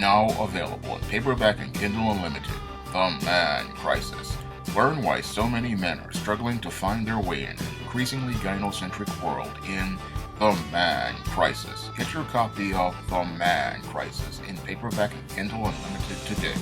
Now available in paperback and Kindle Unlimited. The Man Crisis. Learn why so many men are struggling to find their way in an increasingly gynocentric world in The Man Crisis. Get your copy of The Man Crisis in paperback and Kindle Unlimited today.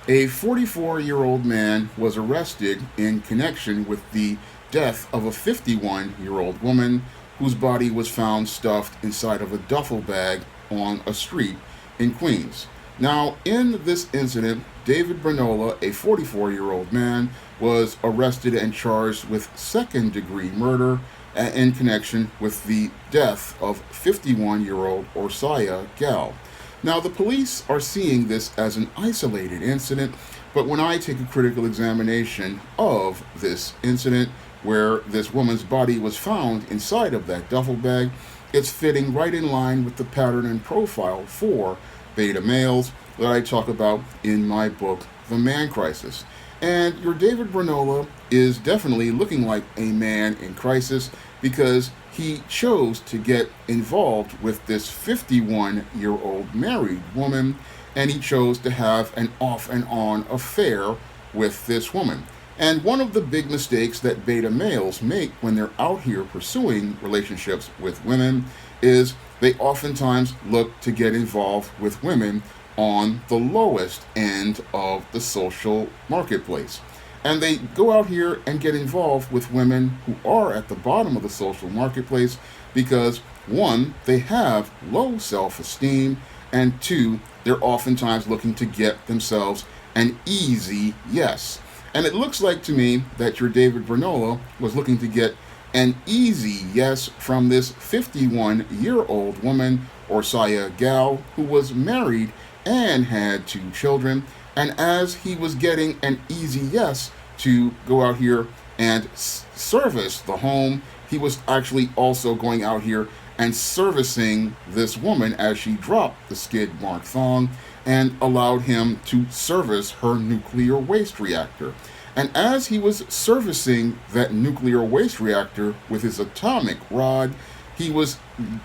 A 44-year-old man was arrested in connection with the death of a 51-year-old woman whose body was found stuffed inside of a duffel bag on a street in Queens. Now, in this incident, David Branola, a 44-year-old man, was arrested and charged with second-degree murder in connection with the death of 51-year-old Orsia Gal. Now, the police are seeing this as an isolated incident, but when I take a critical examination of this incident, where this woman's body was found inside of that duffel bag, it's fitting right in line with the pattern and profile for beta males that I talk about in my book, The Man Crisis. And your David Branola is definitely looking like a man in crisis because he chose to get involved with this 51-year-old married woman, and he chose to have an off and on affair with this woman. And one of the big mistakes that beta males make when they're out here pursuing relationships with women is they oftentimes look to get involved with women on the lowest end of the social marketplace. And they go out here and get involved with women who are at the bottom of the social marketplace because, one, they have low self-esteem, and two, they're oftentimes looking to get themselves an easy yes. And it looks like to me that your David Branola was looking to get an easy yes from this 51-year-old woman, Orsia Gal, who was married and had 2 children. And as he was getting an easy yes to go out here and service the home, he was actually also going out here and servicing this woman as she dropped the skid mark thong and allowed him to service her nuclear waste reactor. And as he was servicing that nuclear waste reactor with his atomic rod, he was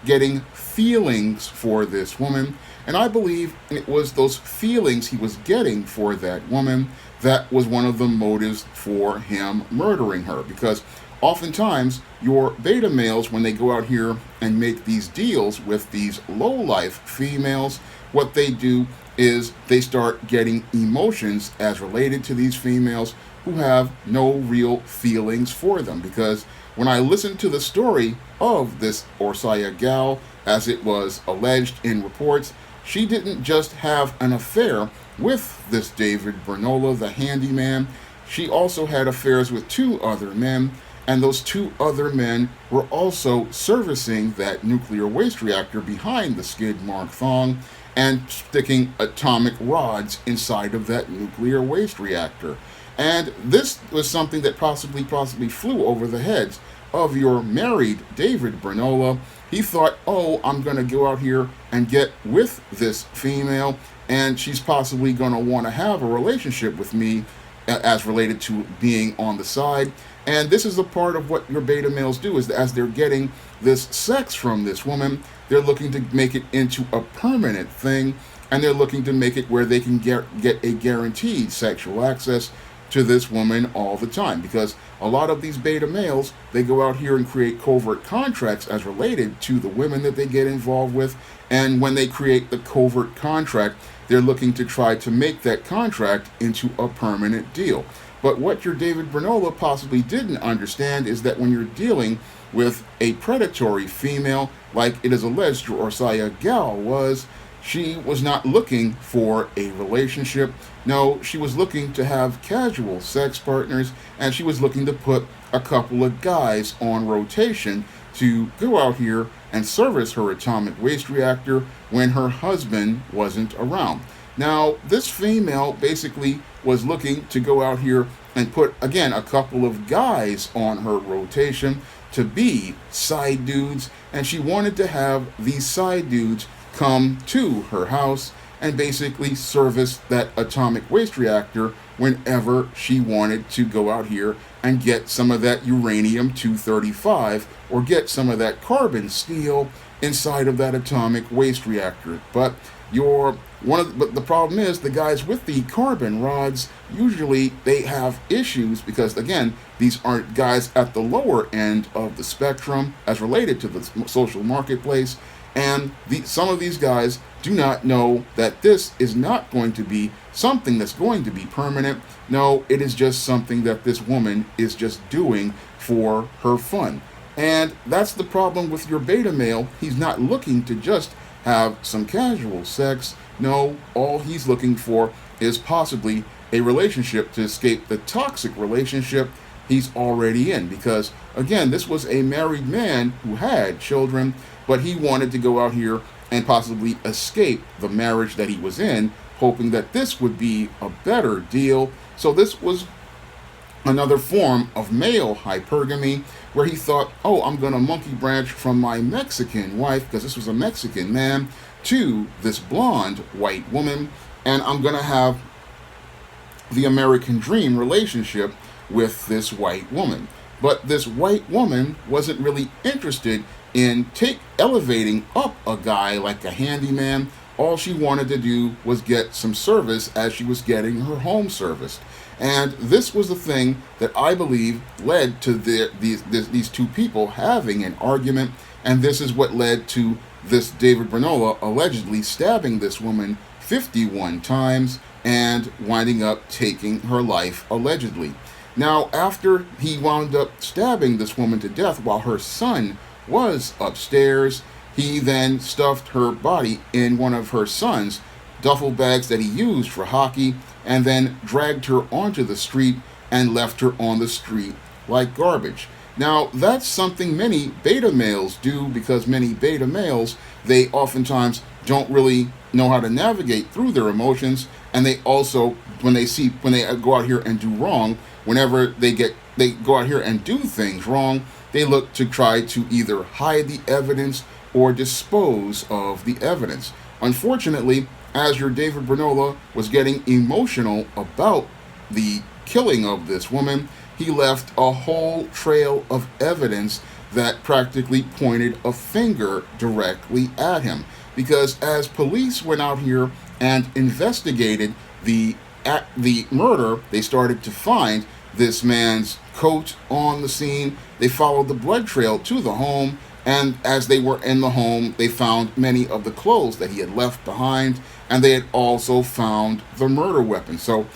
getting feelings for this woman. And I believe it was those feelings he was getting for that woman that was one of the motives for him murdering her. Because oftentimes, your beta males, when they go out here and make these deals with these low-life females, what they do is they start getting emotions as related to these females who have no real feelings for them. Because when I listened to the story of this Orsia Gal, as it was alleged in reports, she didn't just have an affair with this David Branola, the handyman. She also had affairs with 2 other men, and those 2 other men were also servicing that nuclear waste reactor behind the skid mark thong and sticking atomic rods inside of that nuclear waste reactor. And this was something that possibly flew over the heads of your married David Branola. He thought, oh, I'm going to go out here and get with this female, and she's possibly going to want to have a relationship with me as related to being on the side. And this is a part of what your beta males do, is that as they're getting this sex from this woman, they're looking to make it into a permanent thing, and they're looking to make it where they can get a guaranteed sexual access to this woman all the time. Because a lot of these beta males, they go out here and create covert contracts as related to the women that they get involved with, and when they create the covert contract, they're looking to try to make that contract into a permanent deal. But what your David Branola possibly didn't understand is that when you're dealing with a predatory female, like it is alleged your Orsia Gal was, she was not looking for a relationship. No, she was looking to have casual sex partners, and she was looking to put a couple of guys on rotation to go out here and service her atomic waste reactor when her husband wasn't around. Now, this female basically was looking to go out here and put, again, a couple of guys on her rotation to be side dudes, and she wanted to have these side dudes come to her house and basically service that atomic waste reactor whenever she wanted to go out here and get some of that uranium-235 or get some of that carbon steel inside of that atomic waste reactor. But but the problem is the guys with the carbon rods, usually they have issues because, again, these aren't guys at the lower end of the spectrum as related to the social marketplace. And some of these guys do not know that this is not going to be something that's going to be permanent. No, it is just something that this woman is just doing for her fun. And that's the problem with your beta male. He's not looking to just have some casual sex. No, all he's looking for is possibly a relationship to escape the toxic relationship he's already in. Because, again, this was a married man who had children, but he wanted to go out here and possibly escape the marriage that he was in, hoping that this would be a better deal. So this was another form of male hypergamy, where he thought, oh, I'm going to monkey branch from my Mexican wife, because this was a Mexican man, to this blonde white woman, and I'm going to have the American dream relationship with this white woman. But this white woman wasn't really interested in elevating up a guy like a handyman. All she wanted to do was get some service as she was getting her home serviced. And this was the thing that I believe led to these two people having an argument, and this is what led to this David Brinola allegedly stabbing this woman 51 times and winding up taking her life, allegedly. Now, after he wound up stabbing this woman to death while her son was upstairs, he then stuffed her body in one of her son's duffel bags that he used for hockey, and then dragged her onto the street and left her on the street like garbage. Now, that's something many beta males do, because many beta males, they oftentimes don't really know how to navigate through their emotions, and they also, when they go out here and do wrong, whenever they go out here and do things wrong, they look to try to either hide the evidence or dispose of the evidence. Unfortunately, as your David Brinola was getting emotional about the killing of this woman, he left a whole trail of evidence that practically pointed a finger directly at him. Because as police went out here and investigated the murder, they started to find this man's coat on the scene. They followed the blood trail to the home, and as they were in the home, they found many of the clothes that he had left behind, and they had also found the murder weapon. So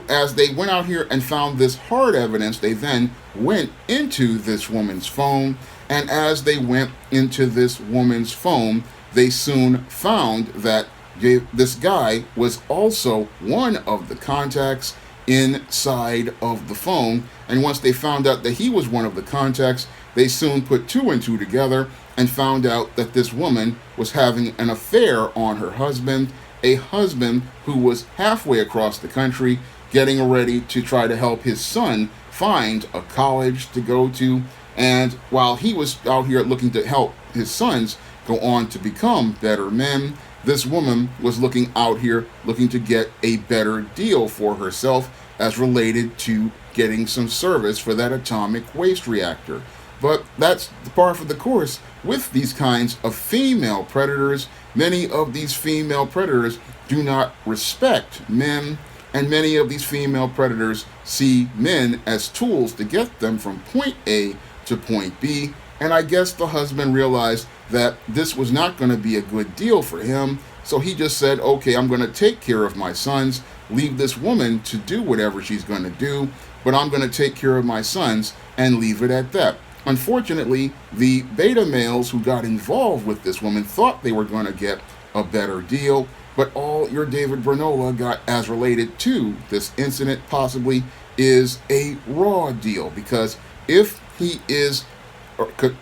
as they went out here and found this hard evidence, they then went into this woman's phone, and as they went into this woman's phone, they soon found that this guy was also one of the contacts inside of the phone. And once they found out that he was one of the contacts, they soon put two and two together and found out that this woman was having an affair on her husband, a husband who was halfway across the country getting ready to try to help his son find a college to go to. And while he was out here looking to help his sons go on to become better men, this woman was looking out here looking to get a better deal for herself as related to getting some service for that atomic waste reactor. But that's the par for the course with these kinds of female predators. Many of these female predators do not respect men, and many of these female predators see men as tools to get them from point A to point B. And I guess the husband realized that this was not going to be a good deal for him, so he just said, okay, I'm going to take care of my sons, leave this woman to do whatever she's going to do, but I'm going to take care of my sons and leave it at that. Unfortunately, the beta males who got involved with this woman thought they were going to get a better deal, but all your David Brinola got as related to this incident possibly is a raw deal, because if he is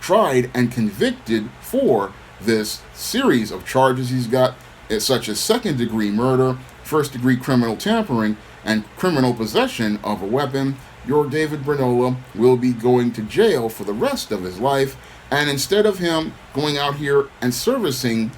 tried and convicted for this series of charges he's got, such as second-degree murder, first-degree criminal tampering, and criminal possession of a weapon, your David Brinola will be going to jail for the rest of his life, And instead of him going out here and servicing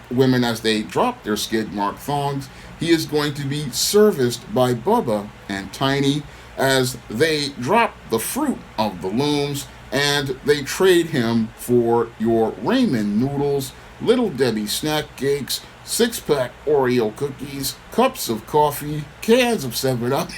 women as they drop their skid mark thongs, he is going to be serviced by Bubba and Tiny as they drop the fruit of the looms and they trade him for your ramen noodles, Little Debbie snack cakes, 6-pack Oreo cookies, cups of coffee, cans of 7-Up,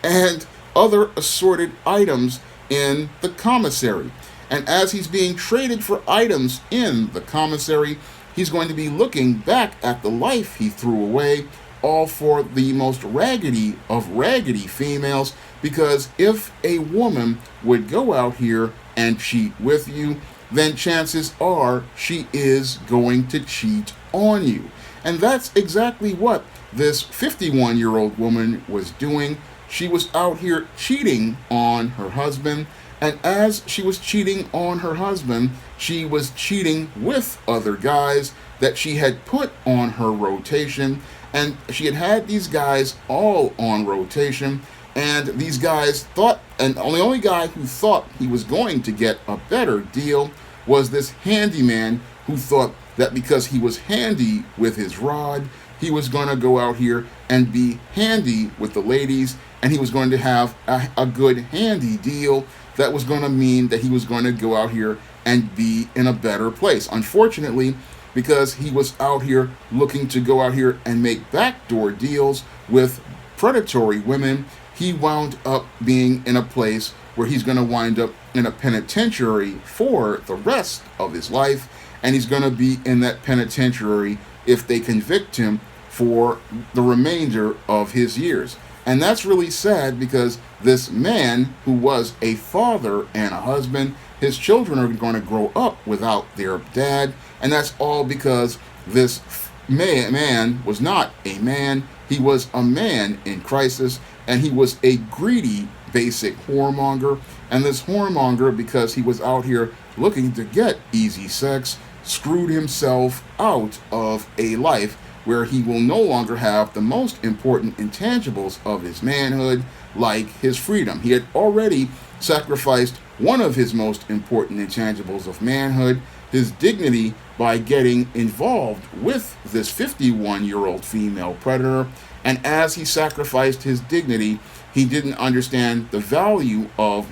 and other assorted items in the commissary. And as he's being traded for items in the commissary, he's going to be looking back at the life he threw away, all for the most raggedy of raggedy females, because if a woman would go out here and cheat with you, then chances are she is going to cheat on you. And that's exactly what this 51-year-old woman was doing. She was out here cheating on her husband, and as she was cheating on her husband, she was cheating with other guys that she had put on her rotation, and she had these guys all on rotation, and these guys thought, and the only guy who thought he was going to get a better deal was this handyman who thought that because he was handy with his rod, he was going to go out here and be handy with the ladies, and he was going to have a good handy deal that was going to mean that he was going to go out here and be in a better place. Unfortunately, because he was out here looking to go out here and make backdoor deals with predatory women, he wound up being in a place where he's going to wind up in a penitentiary for the rest of his life, and he's going to be in that penitentiary if they convict him for the remainder of his years. And that's really sad, because this man who was a father and a husband, his children are going to grow up without their dad, and that's all because this man was not a man. He was a man in crisis, and he was a greedy basic whoremonger. And this whoremonger, because he was out here looking to get easy sex, screwed himself out of a life where he will no longer have the most important intangibles of his manhood, like his freedom. He had already sacrificed one of his most important intangibles of manhood, his dignity, by getting involved with this 51-year-old female predator. And as he sacrificed his dignity, he didn't understand the value of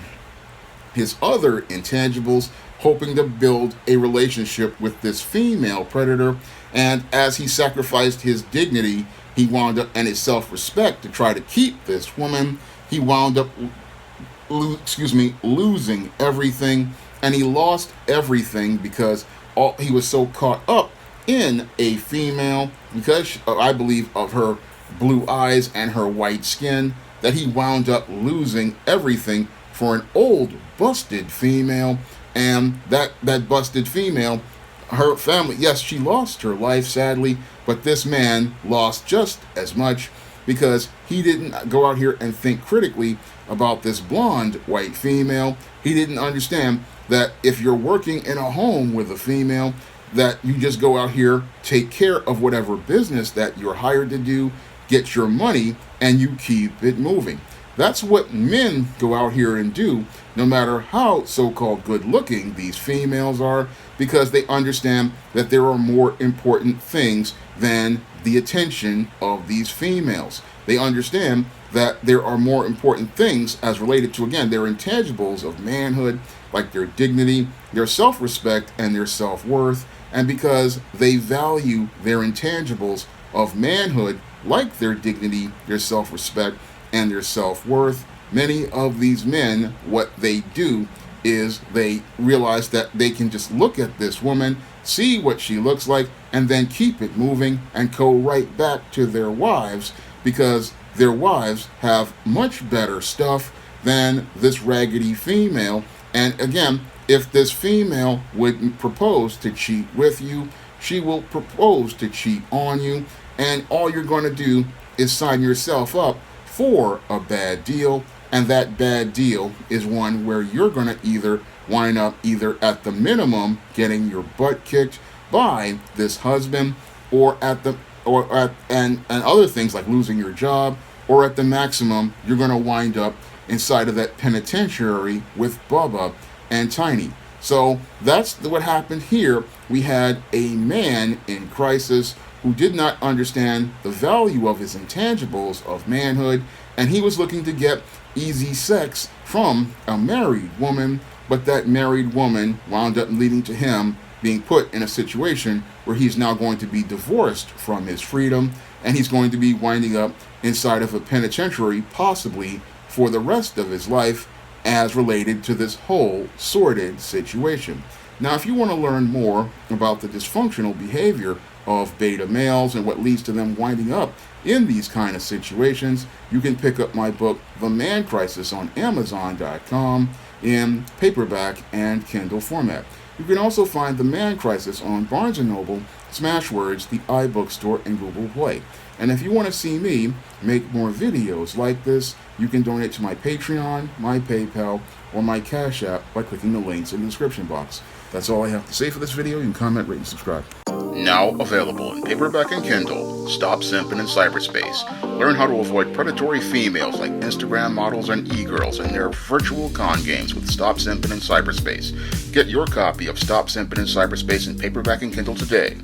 his other intangibles, hoping to build a relationship with this female predator. And as he sacrificed his dignity, he wound up, and his self-respect, to try to keep this woman, he wound up losing everything. And he lost everything because he was so caught up in a female, because I believe of her blue eyes and her white skin, that he wound up losing everything for an old busted female. And that busted female, her family, yes, she lost her life sadly, but this man lost just as much, because he didn't go out here and think critically about this blonde white female. He didn't understand that if you're working in a home with a female, that you just go out here, take care of whatever business that you're hired to do, get your money, and you keep it moving. That's what men go out here and do, no matter how so-called good-looking these females are, because they understand that there are more important things than the attention of these females. They understand that there are more important things as related to, again, their intangibles of manhood, like their dignity, their self-respect, and their self-worth. And because they value their intangibles of manhood, like their dignity, their self-respect, and their self-worth, many of these men, what they do is they realize that they can just look at this woman, see what she looks like, and then keep it moving and go right back to their wives, because their wives have much better stuff than this raggedy female. And again, if this female would propose to cheat with you, she will propose to cheat on you, and all you're going to do is sign yourself up for a bad deal. And that bad deal is one where you're going to either wind up either at the minimum getting your butt kicked by this husband, or at and other things like losing your job, or at the maximum you're going to wind up inside of that penitentiary with Bubba and Tiny. So that's what happened here. We had a man in crisis who did not understand the value of his intangibles of manhood, and he was looking to get easy sex from a married woman, but that married woman wound up leading to him being put in a situation where he's now going to be divorced from his freedom, and he's going to be winding up inside of a penitentiary, possibly for the rest of his life, as related to this whole sordid situation. Now, if you want to learn more about the dysfunctional behavior of beta males and what leads to them winding up in these kind of situations, you can pick up my book, The Man Crisis, on Amazon.com in paperback and Kindle format. You can also find The Man Crisis on Barnes & Noble, Smashwords, the iBookstore, and Google Play. And if you want to see me make more videos like this, you can donate to my Patreon, my PayPal, or my Cash App by clicking the links in the description box. That's all I have to say for this video. You can comment, rate, and subscribe. Now available in paperback and Kindle, Stop Simping in Cyberspace. Learn how to avoid predatory females like Instagram models and e-girls in their virtual con games with Stop Simping in Cyberspace. Get your copy of Stop Simping in Cyberspace in paperback and Kindle today.